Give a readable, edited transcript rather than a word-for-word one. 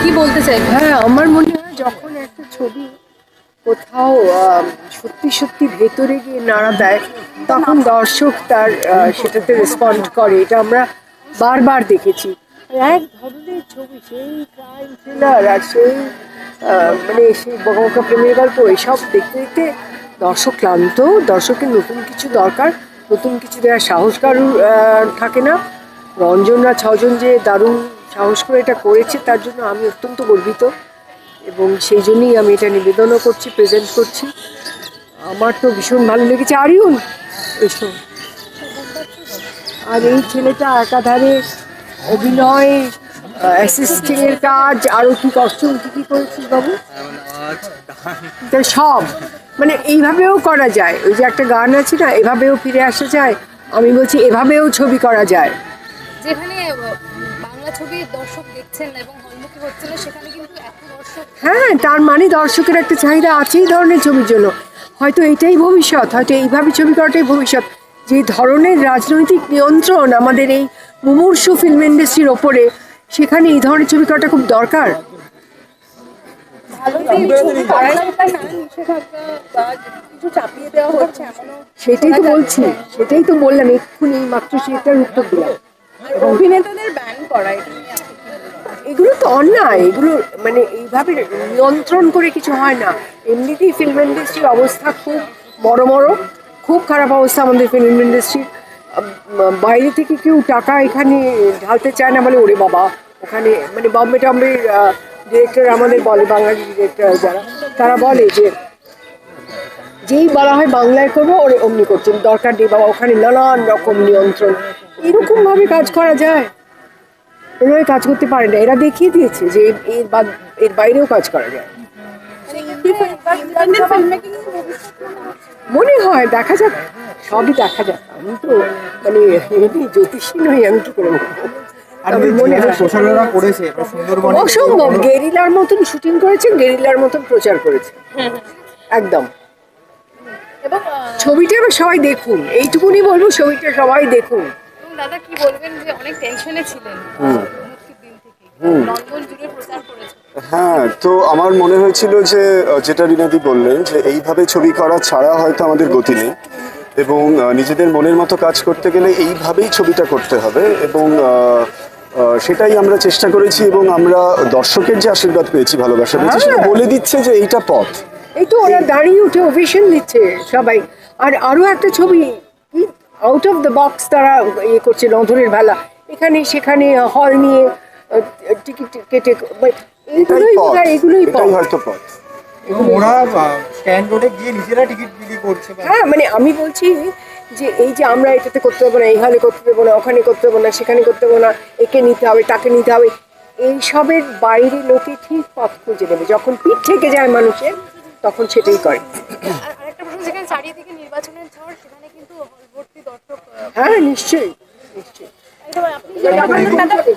কি বলতে চাই? হ্যাঁ, আমার মনে হয় যখন একটা ছবি কোথাও সত্যি সত্যি ভেতরে গিয়ে নাড়া দেয়, তখন দর্শক তার সেটাতে রেসপন্ড করে। এটা আমরা বারবার দেখেছি। এক ধরনের ছবি, সেই ক্রাইম থ্রিলার আর সেই মানে সেই বকা প্রেমের গল্প, এসব দেখতে দেখতে দর্শক ক্লান্ত। দর্শকের নতুন কিছু দরকার, নতুন কিছু দেওয়ার সাহস কারুর থাকে না। রঞ্জনরা ছজন যে দারুণ সাহস করে এটা করেছে, তার জন্য আমি অত্যন্ত গর্বিত, এবং সেই জন্যই আমি এটা নিবেদনও করছি, প্রেজেন্ট করছি। আমার তো ভীষণ ভালো লেগেছে। আরিউন এসো। আর এই ছেলেটা একাধারে অভিনয়, অ্যাসিস্টিং এর কাজ, আরও কি কস্টিউম কি করেছিস বাবু, তো সব মানে এইভাবেও করা যায়। ওই যে একটা গান আছে না, এভাবেও ফিরে আসা যায়, আমি বলছি এভাবেও ছবি করা যায়। যেখানে বাংলা ছবি দর্শক দেখছেন না এবং হলমুখী হচ্ছে না, সেখানে কিন্তু এত দর্শক। হ্যাঁ, তার মানে দর্শকের একটা চাহিদা আছে এই ধরনের ছবির জন্য। হয়তো এটাই ভবিষ্যৎ, হয়তো এইভাবে ছবি করাটাই ভবিষ্যৎ। যে ধরনের রাজনৈতিক নিয়ন্ত্রণ আমাদের এই মুমূর্ষু ফিল্ম ইন্ডাস্ট্রির ওপরে, সেখানে এই ধরনের ছবি করাটা খুব দরকার। সেটাই তো বলছি, সেটাই তো বললাম এক্ষুনি মাত্র, সেটার উত্তর দিলাম। অভিনেতাদের ব্যান করা, এগুলো তো অন্যায়। এগুলো মানে এইভাবে নিয়ন্ত্রণ করে কিছু হয় না। এমনিতেই ফিল্ম ইন্ডাস্ট্রির অবস্থা খুব বড়, খুব খারাপ অবস্থা আমাদের ফিল্ম ইন্ডাস্ট্রির। বাইরে থেকে কেউ টাকা এখানে ঢালতে চায় না, বলে ওরে বাবা ওখানে, মানে বম্বে টম্বের ডিরেক্টর আমাদের বলে, বাঙালি ডিরেক্টর যারা, তারা বলে যে যেই বলা হয় বাংলায় করবো ওরে অমনি করছেন, দরকার নেই বাবা, ওখানে নানান রকম নিয়ন্ত্রণ। এরকমভাবে কাজ করা যায়? এভাবে কাজ করতে পারে না। এরা দেখিয়ে দিয়েছে যে এর বাইরেও কাজ করা যায়। মনে হয় দেখা যাক, সবই দেখা যাক। আমি তো মানে জ্যোতিষী নই, আমি কি করে বলবো। অসম্ভব। গেরিলার মতন শুটিং করেছে, গেরিলার মতন প্রচার করেছে একদম। ছবিটা এবার সবাই দেখুন, এইটুকুনি বলবো, ছবিটা সবাই দেখুন। দাদা কি বলবেন যে অনেক টেনশনে ছিলেন মুক্তির দিন থেকে, লন্ডন জুড়ে প্রচার করেছেন। হ্যাঁ, তো আমার মনে হয়েছিল যে যেটা রিনাদি বললেন, যে এইভাবে ছবি করা ছাড়া হয়তো আমাদের গতি নেই, এবং নিজেদের মনের মতো কাজ করতে গেলে এইভাবেই ছবিটা করতে হবে, এবং সেটাই আমরা চেষ্টা করেছি, এবং আমরা দর্শকের যে আশীর্বাদ পেয়েছি, ভালোবাসা পেয়েছি, সেটা বলে দিচ্ছে যে এইটা পথ। এই তো ওরা দাঁড়িয়ে উঠে ওভেশন দিচ্ছে সবাই। আর আরো একটা ছবি আউট অফ দ্য বক্স তারা ইয়ে করছে, নধরের ভেলা, এখানে সেখানে হল নিয়ে টিকিট কেটে, এগুলোই হয়তো পথ। ওরা স্ট্যান্ড রোডে গিয়ে নিজেরা টিকিট বিক্রি করছে। হ্যাঁ, মানে আমি বলছি যে এই যে আমরা এটাতে করতে দেবো না, এই হলে করতে দেবো না, ওখানে করতে দেবো না, সেখানে করতে দেবো না, একে নিতে হবে, তাকে নিতে হবে, এইসবের বাইরে লোকে ঠিক পথ খুঁজে নেবে। যখন পিঠ থেকে যায় মানুষের, তখন সেটাই করে। আরেকটা প্রশ্ন, যেখানে চারিদিকে নির্বাচনের ঝড়, সেখানে কিন্তু ভর্তি দর্শক। হ্যাঁ, নিশ্চয়ই নিশ্চয়ই। আপনি